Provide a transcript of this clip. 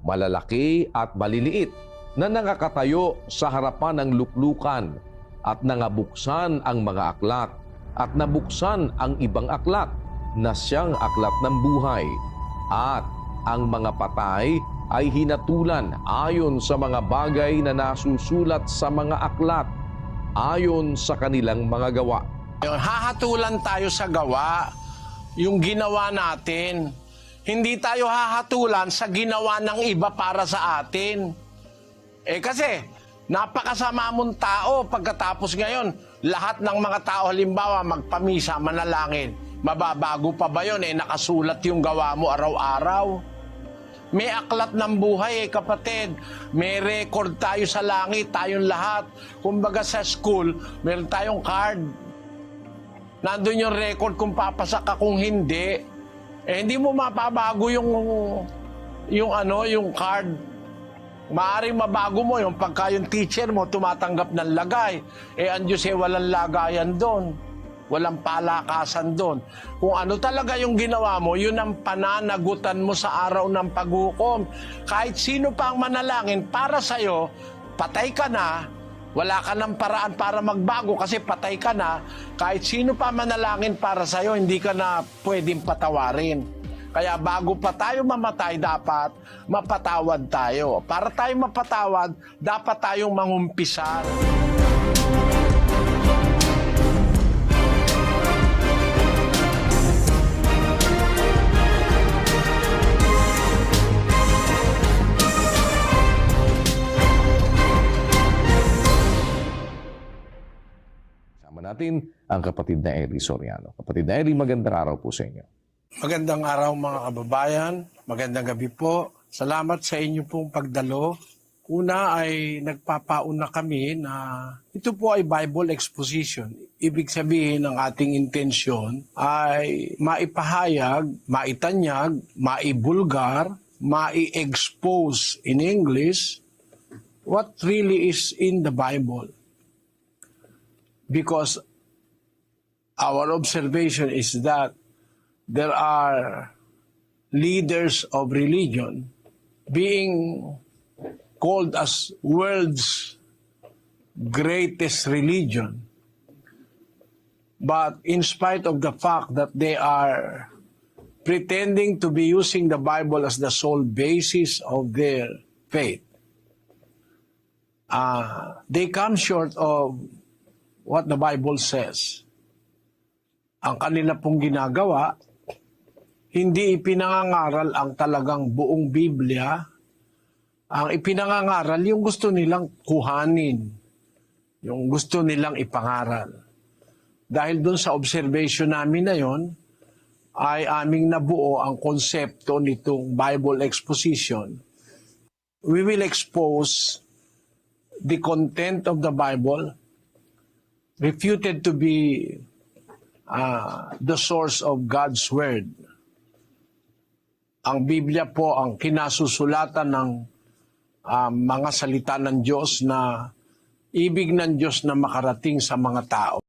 malalaki at maliliit, na nangakatayo sa harapan ng luklukan at nangabuksan ang mga aklat at nabuksan ang ibang aklat na siyang aklat ng buhay. At ang mga patay ay hinatulan ayon sa mga bagay na nasusulat sa mga aklat ayon sa kanilang mga gawa. Hahatulan tayo sa gawa, yung ginawa natin. Hindi tayo hahatulan sa ginawa ng iba para sa atin. Kasi napakasama mong tao pagkatapos ngayon, lahat ng mga tao halimbawa magpamisa, manalangin. Mababago pa ba yun? Nakasulat yung gawa mo araw-araw. May aklat ng buhay kapatid. May record tayo sa langit, tayong lahat. Kumbaga sa school, meron tayong card. Nandun yung record kung papasa ka, kung hindi. Hindi mo mapabago yung card. Maaaring mabago mo yung pagka yung teacher mo tumatanggap ng lagay. Ang Diyos walang lagayan doon. Walang palakasan doon. Kung ano talaga yung ginawa mo, yun ang pananagutan mo sa araw ng paghukom. Kahit sino pa ang manalangin para sa'yo, patay ka na, wala ka ng paraan para magbago kasi patay ka na, kahit sino pa manalangin para sa'yo, hindi ka na pwedeng patawarin. Kaya bago pa tayo mamatay, dapat mapatawad tayo. Para tayo mapatawad, dapat tayong mangumpisal. Sama natin ang kapatid na Eli Soriano. Kapatid na Eli, magandang araw po sa inyo. Magandang araw mga kababayan, magandang gabi po. Salamat sa inyo pong pagdalo. Una ay nagpapauna kami na ito po ay Bible exposition. Ibig sabihin ng ating intensyon ay maipahayag, maitanyag, maibulgar, mai-expose in English what really is in the Bible. Because our observation is that there are leaders of religion being called as world's greatest religion. But in spite of the fact that they are pretending to be using the Bible as the sole basis of their faith, they come short of what the Bible says. Ang kanila pong ginagawa, hindi ipinangangaral ang talagang buong Biblia. Ang ipinangangaral, yung gusto nilang kuhanin, yung gusto nilang ipangaral. Dahil doon sa observation namin na yon, ay aming nabuo ang konsepto nitong Bible exposition. We will expose the content of the Bible, refuted to be the source of God's Word. Ang Biblia po ang kinasusulatan ng mga salita ng Diyos na ibig ng Diyos na makarating sa mga tao.